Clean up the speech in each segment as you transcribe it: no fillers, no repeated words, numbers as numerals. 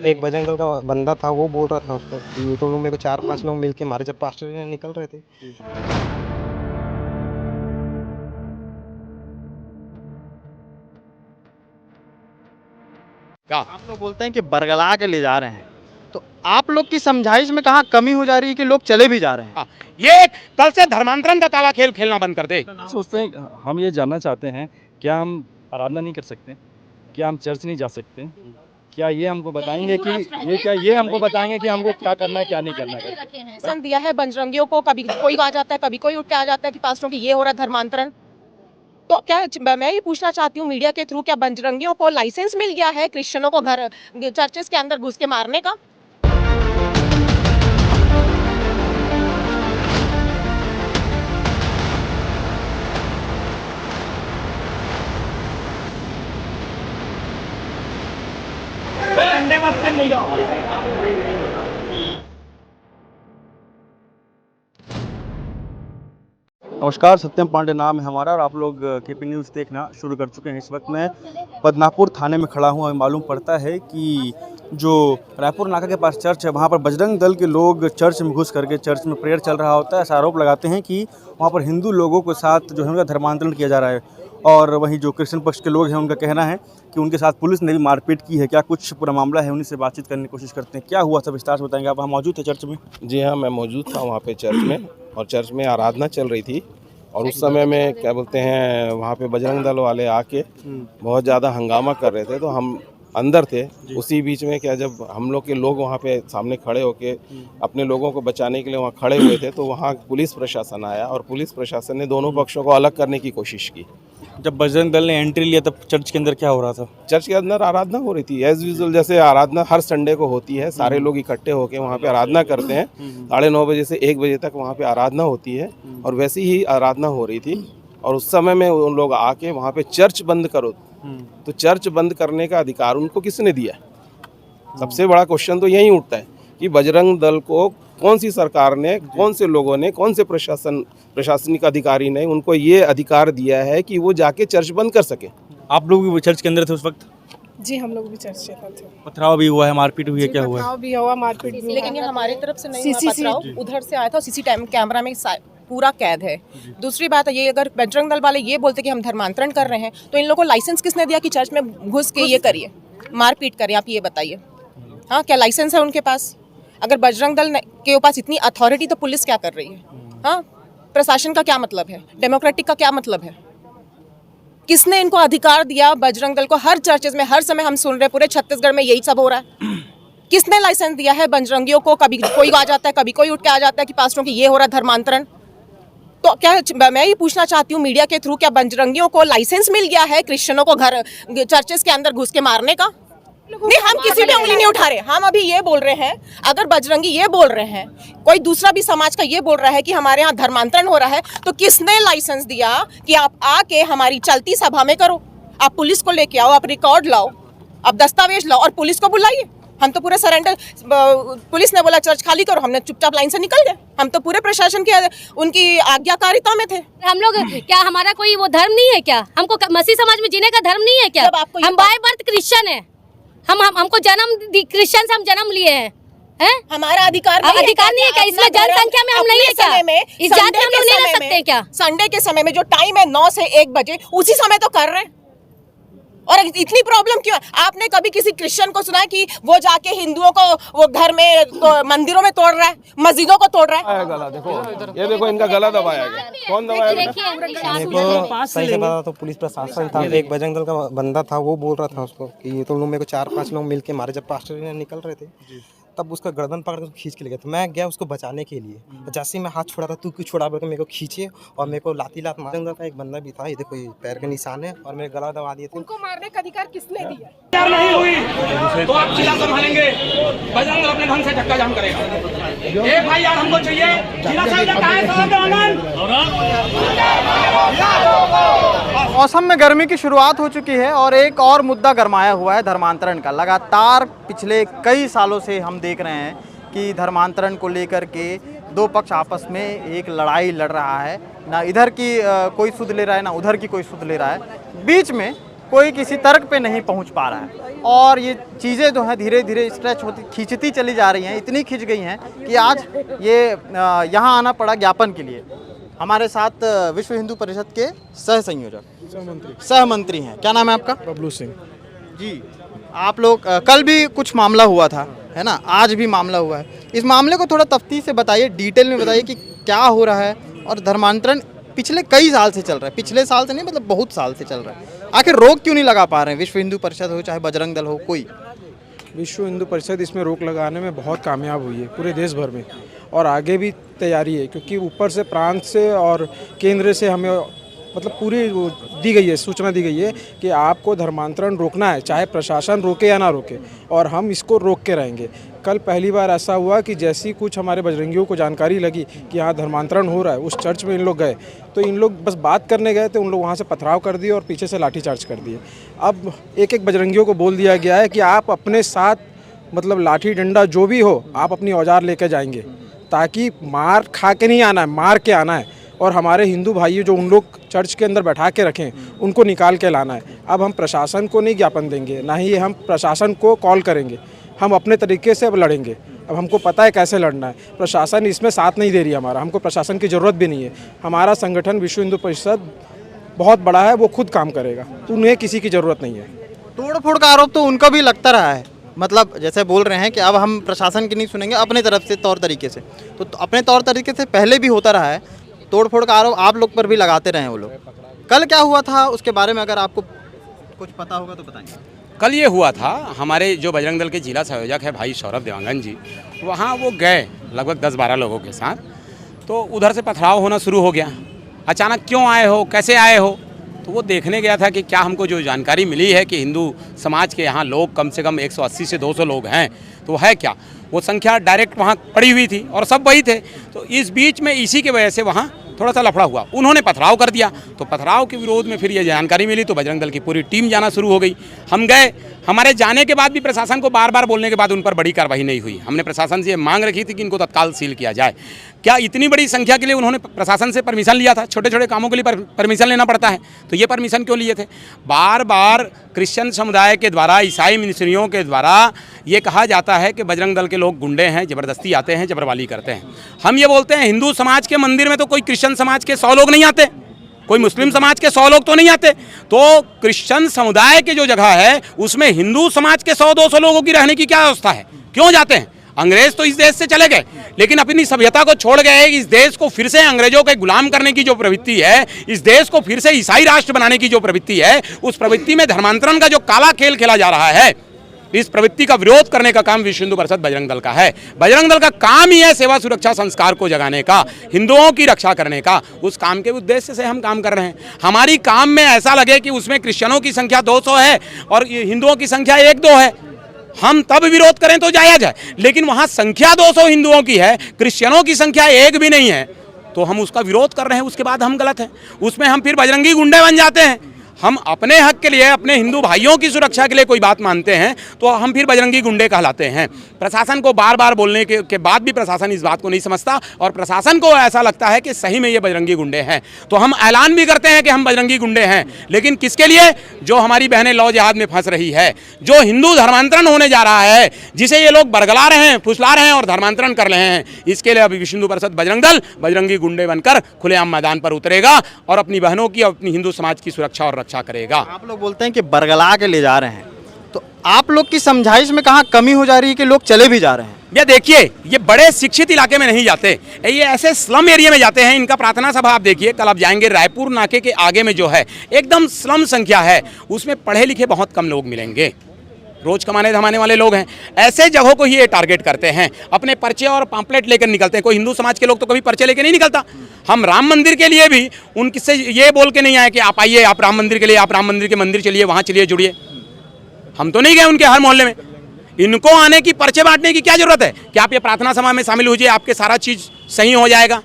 एक बजरंग दल का बंदा था, वो बोल रहा था उसको कि तो मेरे को 4-5 लोग मिलके मारे जब पास्टर जी निकल रहे थे। आप लोग बोलते हैं कि बरगला के ले जा रहे हैं, तो आप लोग की समझाइश में कहाँ कमी हो जा रही है कि लोग चले भी जा रहे हैं? हाँ, ये कल से धर्मांतरण का काला खेल खेलना बंद कर दे। सोचते हैं, हम ये जानना चाहते हैं, क्या हम आराधना नहीं कर सकते? क्या हम चर्च नहीं जा सकते? क्या ये हमको बताएंगे कि ये हमको बताएंगे कि हमको क्या करना है, क्या नहीं करना है? लाइसेंस दिया है बजरंगियों को, कभी कोई आ जाता है, कभी कोई उठ के आ जाता है कि पास्टरों की ये हो रहा है धर्मांतरण। तो क्या मैं ये पूछना चाहती हूँ मीडिया के थ्रू, क्या बजरंगियों को लाइसेंस मिल गया है क्रिश्चियनों को घर चर्चेस के अंदर घुस के मारने का? नमस्कार, सत्यम पांडे नाम है हमारा और आप लोग केपी न्यूज़ देखना शुरू कर चुके हैं। इस वक्त मैं बदनापुर थाने में खड़ा हूँ। हमें मालूम पड़ता है कि जो रायपुर नाका के पास चर्च है, वहाँ पर बजरंग दल के लोग चर्च में घुस करके चर्च में प्रेयर चल रहा होता है। ऐसा आरोप लगाते हैं कि वहाँ पर हिंदू लोगों के साथ जो है उनका धर्मांतरण किया जा रहा है, और वहीं जो क्रिश्चियन पक्ष के लोग हैं उनका कहना है कि उनके साथ पुलिस ने भी मारपीट की है। क्या कुछ पूरा मामला है, उन्हीं से बातचीत करने की कोशिश करते हैं। क्या हुआ सब विस्तार से बताएंगे आप? वहाँ मौजूद थे चर्च में? जी हाँ, मैं मौजूद था वहाँ पे चर्च में, और चर्च में आराधना चल रही थी। और उस समय में क्या बोलते हैं, वहाँ पे बजरंग दल वाले आके बहुत ज़्यादा हंगामा कर रहे थे, तो हम अंदर थे। उसी बीच में क्या, जब हम लोग के लोग वहाँ पे सामने खड़े होके अपने लोगों को बचाने के लिए वहाँ खड़े हुए थे, तो वहाँ पुलिस प्रशासन आया और पुलिस प्रशासन ने दोनों पक्षों को अलग करने की कोशिश की। जब बजरंग दल ने एंट्री लिया तब चर्च के अंदर क्या हो रहा था? चर्च के अंदर आराधना हो रही थी एज यूजुअल, जैसे आराधना हर संडे को होती है। सारे लोग इकट्ठे होकर वहाँ पे आराधना करते हैं। 9:30 बजे से 1 बजे तक वहाँ पे आराधना होती है, और वैसी ही आराधना हो रही थी। और उस समय में उन लोग आके वहाँ पे चर्च बंद करो, तो चर्च बंद करने का अधिकार उनको किसने दिया? सबसे बड़ा क्वेश्चन तो यही उठता है कि बजरंग दल को कौन सी सरकार ने, कौन से लोगों ने, कौन से प्रशासनिक अधिकारी ने उनको ये अधिकार दिया है कि वो जाके चर्च बंद कर सके? आप लोग भी चर्च के अंदर थे उस वक्त? जी, हम लोग भी चर्च के थे। पथराव भी हुआ है, मारपीट हुई है, क्या हुआ है? पथराव भी हुआ, मारपीट भी हुआ। लेकिन ये हमारी तरफ से नहीं हुआ CCTV पथराव, उधर से आया था। सीसी कैमरा में पूरा कैद है। दूसरी बात है, ये अगर बजरंग दल वाले ये बोलते कि हम धर्मांतरण कर रहे हैं, तो इन लोगों को लाइसेंस किसने दिया कि चर्च में घुस के ये करिए, मारपीट करिए? आप ये बताइए। हाँ, क्या लाइसेंस है उनके पास? अगर बजरंग दल के पास इतनी अथॉरिटी, तो पुलिस क्या कर रही है? हाँ, प्रशासन का क्या मतलब है? डेमोक्रेटिक का क्या मतलब है? किसने इनको अधिकार दिया बजरंग दल को? हर चर्चेज में हर समय हम सुन रहे, पूरे छत्तीसगढ़ में यही सब हो रहा है। किसने लाइसेंस दिया है बजरंगियों को? कभी कोई आ जाता है, कभी कोई उठ के आ जाता है कि पास्टरों की ये हो रहा है धर्मांतरण। तो क्या मैं ये पूछना चाहती हूँ मीडिया के थ्रू, क्या बजरंगियों को लाइसेंस मिल गया है क्रिश्चियनों को घर चर्चेस के अंदर घुस के मारने का? नहीं, हम किसी भी उंगली नहीं उठा रहे। हम अभी ये बोल रहे हैं, अगर बजरंगी ये बोल रहे हैं, कोई दूसरा भी समाज का ये बोल रहा है कि हमारे यहाँ धर्मांतरण हो रहा है, तो किसने लाइसेंस दिया कि आप आके हमारी चलती सभा में करो? आप पुलिस को लेके आओ, आप रिकॉर्ड लाओ, आप दस्तावेज लाओ और पुलिस को बुलाइए। हम तो पूरे सरेंडर, पुलिस ने बोला चर्च खाली करो, हमने चुपचाप लाइन से निकल गए। हम तो पूरे प्रशासन के उनकी आज्ञाकारिता में थे। हम लोग क्या, हमारा कोई वो धर्म नहीं है क्या? हमको मसीह समाज में जीने का धर्म नहीं है क्या? हम बाय बर्थ क्रिश्चियन है। हमको जन्म क्रिश्चियन से हम जन्म लिए हैं। हमारा अधिकार नहीं है क्या? इसमें जनसंख्या में हम नहीं है क्या? इस जात में हम लोग नहीं रह सकते क्या? संडे के समय में जो टाइम है 9 से 1 बजे, उसी समय तो कर रहे हैं। और इतनी प्रॉब्लम क्यों है? आपने कभी किसी क्रिश्चियन को सुना है कि वो जाके हिंदुओं को वो घर में तो मंदिरों में तोड़ रहा है, मस्जिदों को तोड़ रहा है? गला देखो, ये देखो, इनका गला दबाया गया। कौन दबाया गया? मेरे को सही से पता तो पुलिस प्रशासन था। एक बजरंग दल का बंदा था, वो बोल रहा था उसको कि तो मेरे को 4-5 लोग मिलके मारे जब पास्टर जी निकल रहे थे, तब उसका गर्दन पकड़ कर खींच के ले गया। तो मैं गया उसको बचाने के लिए। जैसे ही मैं हाथ छोड़ा था, तू क्यों छोड़ा बोल के मेरे को खींचे और मेरे को लात मारा। बजरंग दल का एक बंदा भी था, ये देखो, ये पैर के निशान है, और मेरे गला दबा दिए थे। उनको मारने का अधिकार किसने दिया? नहीं हुई तो आप जिला संभालेंगे, बजरंग दल अपने ढंग से चक्का जाम करेगा। एक भाई यार हमको चाहिए, जिला मौसम में गर्मी की शुरुआत हो चुकी है और एक और मुद्दा गरमाया हुआ है धर्मांतरण का। लगातार पिछले कई सालों से हम देख रहे हैं कि धर्मांतरण को लेकर के दो पक्ष आपस में एक लड़ाई लड़ रहा है। ना इधर की कोई सुध ले रहा है, ना उधर की कोई सुध ले रहा है। बीच में कोई किसी तर्क पे नहीं पहुंच पा रहा है और ये चीज़ें जो हैं धीरे धीरे स्ट्रेच होती खींचती चली जा रही हैं, इतनी खिंच गई हैं कि आज ये यहाँ आना पड़ा ज्ञापन के लिए। हमारे साथ विश्व हिंदू परिषद के सह संयोजक सह मंत्री हैं, क्या नाम है आपका? बबलू सिंह जी, आप लोग कल भी कुछ मामला हुआ था, है ना, आज भी मामला हुआ है। इस मामले को थोड़ा तफ्तीश से बताइए, डिटेल में बताइए कि क्या हो रहा है और धर्मांतरण पिछले कई साल से चल रहा है, पिछले साल से नहीं मतलब बहुत साल से चल रहा है, आखिर रोक क्यों नहीं लगा पा रहे हैं? विश्व हिंदू परिषद हो चाहे बजरंग दल हो, कोई विश्व हिंदू परिषद इसमें रोक लगाने में बहुत कामयाब हुई है पूरे देश भर में, और आगे भी तैयारी है, क्योंकि ऊपर से प्रांत से और केंद्र से हमें मतलब पूरी दी गई है, सूचना दी गई है कि आपको धर्मांतरण रोकना है, चाहे प्रशासन रोके या ना रोके, और हम इसको रोक के रहेंगे। कल पहली बार ऐसा हुआ कि जैसी कुछ हमारे बजरंगियों को जानकारी लगी कि यहाँ धर्मांतरण हो रहा है, उस चर्च में इन लोग गए, तो इन लोग बस बात करने गए थे, उन लोग वहाँ से पथराव कर दिए और पीछे से लाठीचार्ज कर दिए। अब एक एक बजरंगियों को बोल दिया गया है कि आप अपने साथ मतलब लाठी डंडा जो भी हो, आप अपनी औजार लेकर जाएंगे, ताकि मार खा के नहीं आना है, मार के आना है, और हमारे हिंदू भाई जो उन लोग चर्च के अंदर बैठा के रखें उनको निकाल के लाना है। अब हम प्रशासन को नहीं ज्ञापन देंगे, ना ही हम प्रशासन को कॉल करेंगे, हम अपने तरीके से अब लड़ेंगे। अब हमको पता है कैसे लड़ना है, प्रशासन इसमें साथ नहीं दे रही हमारा, हमको प्रशासन की ज़रूरत भी नहीं है। हमारा संगठन विश्व हिंदू परिषद बहुत बड़ा है, वो खुद काम करेगा, उन्हें किसी की ज़रूरत नहीं है। तोड़ फोड़ का आरोप तो उनका भी लगता रहा है, मतलब जैसे बोल रहे हैं कि अब हम प्रशासन की नहीं सुनेंगे, अपने तरफ से तौर तरीके से, तो अपने तौर तरीके से पहले भी होता रहा है, तोड़ फोड़ का आरोप आप लोग पर भी लगाते रहे वो लोग। कल क्या हुआ था उसके बारे में अगर आपको कुछ पता होगा तो बताएंगे। कल ये हुआ था, हमारे जो बजरंग दल के जिला संयोजक है भाई सौरभ देवांगन जी, वहाँ वो गए लगभग 10-12 लोगों के साथ, तो उधर से पथराव होना शुरू हो गया। अचानक क्यों आए हो, कैसे आए हो, तो वो देखने गया था कि क्या हमको जो जानकारी मिली है कि हिंदू समाज के यहाँ लोग कम से कम 180 से 200 लोग हैं, तो है क्या, वो संख्या डायरेक्ट वहाँ पड़ी हुई थी और सब वही थे। तो इस बीच में इसी की वजह से वहाँ थोड़ा सा लफड़ा हुआ, उन्होंने पथराव कर दिया, तो पथराव के विरोध में फिर ये जानकारी मिली, तो बजरंग दल की पूरी टीम जाना शुरू हो गई। हम गए, हमारे जाने के बाद भी प्रशासन को बार बार बोलने के बाद उन पर बड़ी कार्रवाई नहीं हुई। हमने प्रशासन से ये मांग रखी थी कि इनको तत्काल सील किया जाए। क्या इतनी बड़ी संख्या के लिए उन्होंने प्रशासन से परमिशन लिया था? छोटे छोटे कामों के लिए परमिशन लेना पड़ता है, तो ये परमिशन क्यों लिए थे? बार बार क्रिश्चियन समुदाय के द्वारा, ईसाई मिशनरियों के द्वारा ये कहा जाता है कि बजरंग दल के लोग गुंडे हैं, ज़बरदस्ती आते हैं, जबरवाली करते हैं। हम ये बोलते हैं हिंदू समाज के मंदिर में तो कोई क्रिश्चियन समाज के 100 लोग नहीं आते, कोई मुस्लिम समाज के 100 लोग तो नहीं आते, तो क्रिश्चियन समुदाय के जो जगह है उसमें हिंदू समाज के 100-200 लोगों की रहने की क्या व्यवस्था है? क्यों जाते हैं? अंग्रेज तो इस देश से चले गए, लेकिन अपनी सभ्यता को छोड़ गए। इस देश को फिर से अंग्रेजों के गुलाम करने की जो प्रवृत्ति है, इस देश को फिर से ईसाई राष्ट्र बनाने की जो प्रवृत्ति है, उस प्रवृत्ति में धर्मांतरण का जो काला खेल खेला जा रहा है, इस प्रवृत्ति का विरोध करने का काम विश्व हिंदू परिषद बजरंग दल का है। बजरंग दल का काम ही है सेवा सुरक्षा संस्कार को जगाने का, हिंदुओं की रक्षा करने का। उस काम के उद्देश्य से हम काम कर रहे हैं। हमारी काम में ऐसा लगे कि उसमें क्रिश्चियनों की संख्या 200 है और हिंदुओं की संख्या 1-2 है, हम तब विरोध करें तो जायज है, लेकिन वहाँ संख्या 200 हिंदुओं की है, क्रिश्चियनों की संख्या 1 भी नहीं है, तो हम उसका विरोध कर रहे हैं, उसके बाद हम गलत हैं। उसमें हम फिर बजरंगी गुंडे बन जाते हैं। हम अपने हक के लिए, अपने हिंदू भाइयों की सुरक्षा के लिए कोई बात मानते हैं तो हम फिर बजरंगी गुंडे कहलाते हैं। प्रशासन को बार बार बोलने के बाद भी प्रशासन इस बात को नहीं समझता और प्रशासन को ऐसा लगता है कि सही में ये बजरंगी गुंडे हैं। तो हम ऐलान भी करते हैं कि हम बजरंगी गुंडे हैं, लेकिन किसके लिए? जो हमारी बहनें लौ जिहाद में फंस रही है, जो हिंदू धर्मांतरण होने जा रहा है, जिसे ये लोग बरगला रहे हैं, फुसला रहे हैं और धर्मांतरण कर रहे हैं। इसके लिए अभी विश्व हिंदू परिषद बजरंग दल बजरंगी गुंडे बनकर खुलेआम मैदान पर उतरेगा और अपनी बहनों की, अपनी हिंदू समाज की सुरक्षा और रक्षा करेगा। आप लोग बोलते हैं कि बरगला के ले जा रहे हैं, तो आप लोग की समझाइश में कहाँ कमी हो जा रही है कि लोग चले भी जा रहे हैं? ये देखिए, ये बड़े शिक्षित इलाके में नहीं जाते, ये ऐसे स्लम एरिया में जाते हैं। इनका प्रार्थना सभा आप देखिए, कल आप जाएंगे रायपुर नाके के आगे में जो है एकदम स्लम संख्या है, उसमें पढ़े लिखे बहुत कम लोग मिलेंगे, रोज कमाने धमाने वाले लोग हैं। ऐसे जगहों को ही ये टारगेट करते हैं, अपने पर्चे और पम्पलेट लेकर निकलते हैं। कोई हिंदू समाज के लोग तो कभी पर्चे लेकर नहीं निकलता। हम राम मंदिर के लिए भी उनसे ये बोल के नहीं आए कि आप आइए, आप राम मंदिर के लिए, आप राम मंदिर के मंदिर चलिए, वहाँ चलिए, जुड़िए। हम तो नहीं गए उनके हर मोहल्ले में। इनको आने की, पर्चे बांटने की क्या जरूरत है कि आप ये प्रार्थना सभा में शामिल होइए, आपके सारा चीज़ सही हो जाएगा।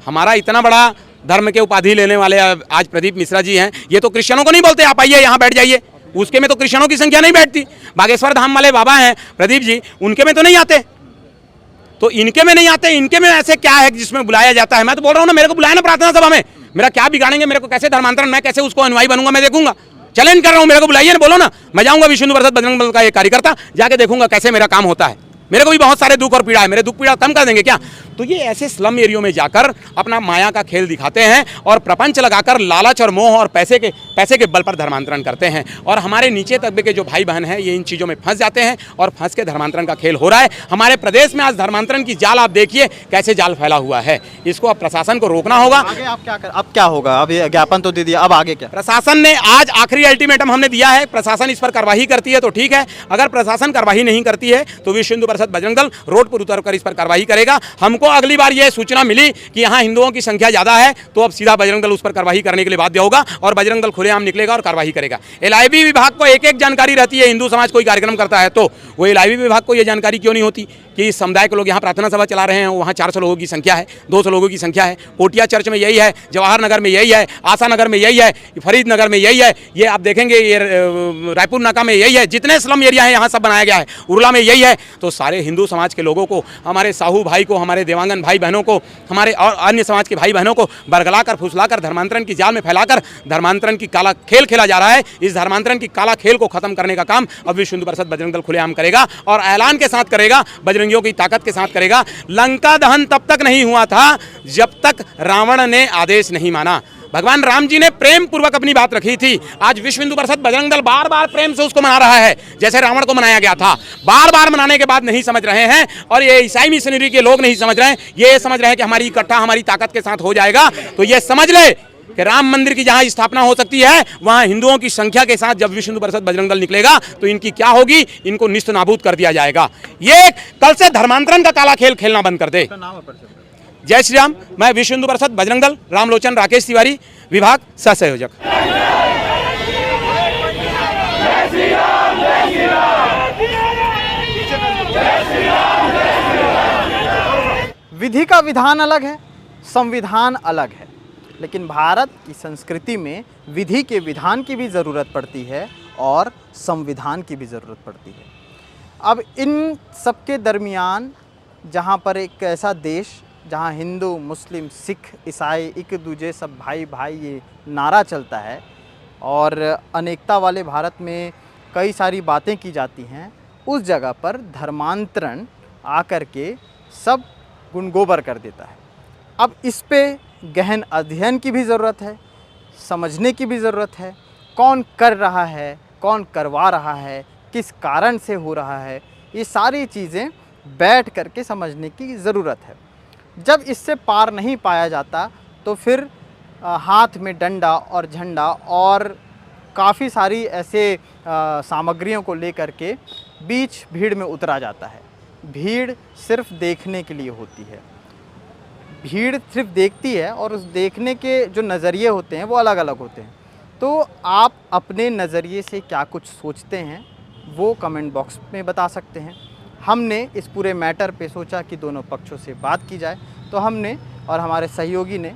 हमारा इतना बड़ा धर्म के उपाधि लेने वाले आज प्रदीप मिश्रा जी हैं, ये तो क्रिश्चियनों को नहीं बोलते आप आइए यहाँ बैठ जाइए, उसके में तो क्रिश्चियनों की संख्या नहीं बैठती। बागेश्वर धाम वाले बाबा हैं प्रदीप जी, उनके में तो नहीं आते, तो इनके में नहीं आते। इनके में ऐसे क्या है जिसमें बुलाया जाता है? मैं तो बोल रहा हूँ ना, मेरे को बुलाया ना प्रार्थना सभा में, मेरा क्या बिगाड़ेंगे? मेरे को कैसे धर्मांतरण, मैं कैसे उसको अनुयायी बनूंगा, मैं देखूंगा। चैलेंज कर रहा हूं, मेरे को बुलाइए ना, बोलो ना, मैं जाऊंगा विश्व हिंदू परिषद बजरंग दल का एक कार्यकर्ता, जाके देखूंगा कैसे मेरा काम होता है। मेरे को भी बहुत सारे दुख और पीड़ा है, मेरे दुख पीड़ा कम कर देंगे क्या? तो ये ऐसे स्लम एरियो में जाकर अपना माया का खेल दिखाते हैं और प्रपंच लगाकर लालच और मोह और पैसे के बल पर धर्मांतरण करते हैं। और हमारे नीचे तबके के जो भाई बहन हैं ये इन चीज़ों में फंस जाते हैं और फंस के धर्मांतरण का खेल हो रहा है। हमारे प्रदेश में आज धर्मांतरण की जाल आप देखिए कैसे जाल फैला हुआ है, इसको अब प्रशासन को रोकना होगा। आगे आप क्या कर, अब क्या होगा? अब ये ज्ञापन तो दे दिया, अब आगे क्या? प्रशासन ने आज आखिरी अल्टीमेटम हमने दिया है, प्रशासन इस पर कार्रवाई करती है तो ठीक है, अगर प्रशासन कार्रवाई नहीं करती है तो विश्व हिंदू परिषद बजरंग दल रोड पर उतरकर इस पर कार्रवाई करेगा। हमको अगली बार यह सूचना मिली कि यहाँ हिंदुओं की संख्या ज्यादा है तो अब सीधा बजरंग दल उस पर कार्रवाई करने के लिए बाध्य होगा और बजरंग दल खुलेआम निकलेगा और कार्रवाई करेगा। एलआईबी विभाग को एक एक जानकारी रहती है, हिंदू समाज कोई कार्यक्रम करता है तो वो एलआईबी विभाग को यह जानकारी क्यों नहीं होती कि इस समुदाय के लोग यहाँ प्रार्थना सभा चला रहे हैं, वहाँ 400 लोगों की संख्या है, 200 लोगों की संख्या है, पोटिया चर्च में यही है, जवाहर नगर में यही है, आशा नगर में यही है, फरीद नगर में यही है, ये आप देखेंगे ये रायपुर नाका में यही है, जितने स्लम एरिया है यहाँ सब बनाया गया है, उर्ला में यही है। तो सारे हिंदू समाज के लोगों को, हमारे साहू भाई को, हमारे देवांगन भाई बहनों को, हमारे और अन्य समाज के भाई बहनों को बरगलाकर फुसलाकर धर्मांतरण की जाल में फैलाकर धर्मांतरण की काला खेल खेला जा रहा है। इस धर्मांतरण की काला खेल को खत्म करने का काम अब विश्व हिंदू परिषद बजरंग दल खुलेआम करेगा और ऐलान के साथ करेगा, बजरंगियों की ताकत के साथ करेगा। लंका दहन तब तक नहीं हुआ था जब तक रावण ने आदेश नहीं माना। भगवान राम जी ने प्रेम पूर्वक अपनी बात रखी थी। आज विश्व हिंदू परिषद बजरंग दल बार बार प्रेम से उसको मना रहा है, जैसे रावण को मनाया गया था। बार बार मनाने के बाद नहीं समझ रहे हैं और ये ईसाई मिशनरी के लोग नहीं समझ रहे हैं, ये समझ रहे हैं कि हमारी इकट्ठा हमारी ताकत के साथ हो जाएगा। तो ये समझ ले कि राम मंदिर की जहां स्थापना हो सकती है वहां हिंदुओं की संख्या के साथ जब विश्व हिंदू परिषद बजरंग दल निकलेगा तो इनकी क्या होगी, इनको निस्त नाबूद कर दिया जाएगा। ये कल से धर्मांतरण का काला खेल खेलना बंद कर दे। जय श्री राम। मैं विश्व हिंदू परिषद बजरंग दल रामलोचन राकेश तिवारी, विभाग सह संयोजक। विधि का विधान अलग है, संविधान अलग है, लेकिन भारत की संस्कृति में विधि के विधान की भी ज़रूरत पड़ती है और संविधान की भी ज़रूरत पड़ती है। अब इन सबके दरमियान जहाँ पर एक ऐसा देश जहाँ हिंदू मुस्लिम सिख ईसाई एक दूजे सब भाई भाई ये नारा चलता है और अनेकता वाले भारत में कई सारी बातें की जाती हैं, उस जगह पर धर्मांतरण आकर के सब गुणगोबर कर देता है। अब इस पे गहन अध्ययन की भी ज़रूरत है, समझने की भी ज़रूरत है, कौन कर रहा है, कौन करवा रहा है, किस कारण से हो रहा है, ये सारी चीज़ें बैठ कर के समझने की ज़रूरत है। जब इससे पार नहीं पाया जाता तो फिर हाथ में डंडा और झंडा और काफ़ी सारी ऐसे सामग्रियों को लेकर के बीच भीड़ में उतरा जाता है। भीड़ सिर्फ देखने के लिए होती है, भीड़ सिर्फ देखती है और उस देखने के जो नज़रिए होते हैं वो अलग अलग होते हैं। तो आप अपने नज़रिए से क्या कुछ सोचते हैं वो कमेंट बॉक्स में बता सकते हैं। हमने इस पूरे मैटर पे सोचा कि दोनों पक्षों से बात की जाए, तो हमने और हमारे सहयोगी ने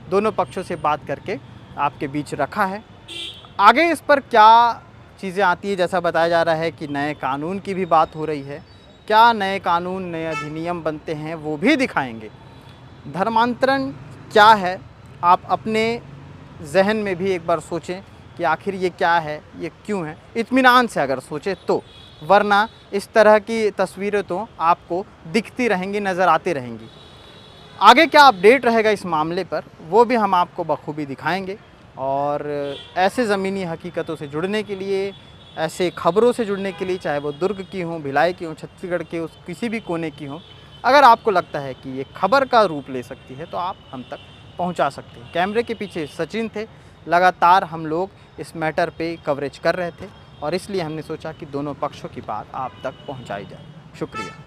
दोनों पक्षों से बात करके आपके बीच रखा है। आगे इस पर क्या चीज़ें आती है, जैसा बताया जा रहा है कि नए कानून की भी बात हो रही है, क्या नए कानून नए अधिनियम बनते हैं वो भी दिखाएंगे। धर्मांतरण क्या है आप अपने जहन में भी एक बार सोचें कि आखिर ये क्या है, ये क्यों है, इत्मीनान से अगर सोचें तो, वरना इस तरह की तस्वीरें तो आपको दिखती रहेंगी, नज़र आती रहेंगी। आगे क्या अपडेट रहेगा इस मामले पर वो भी हम आपको बखूबी दिखाएंगे। और ऐसे ज़मीनी हकीकतों से जुड़ने के लिए, ऐसे खबरों से जुड़ने के लिए, चाहे वो दुर्ग की हों, भिलाई की हों, छत्तीसगढ़ के उस किसी भी कोने की हों, अगर आपको लगता है कि ये खबर का रूप ले सकती है तो आप हम तक पहुंचा सकते हैं। कैमरे के पीछे सचिन थे, लगातार हम लोग इस मैटर पे कवरेज कर रहे थे और इसलिए हमने सोचा कि दोनों पक्षों की बात आप तक पहुंचाई जाए। शुक्रिया।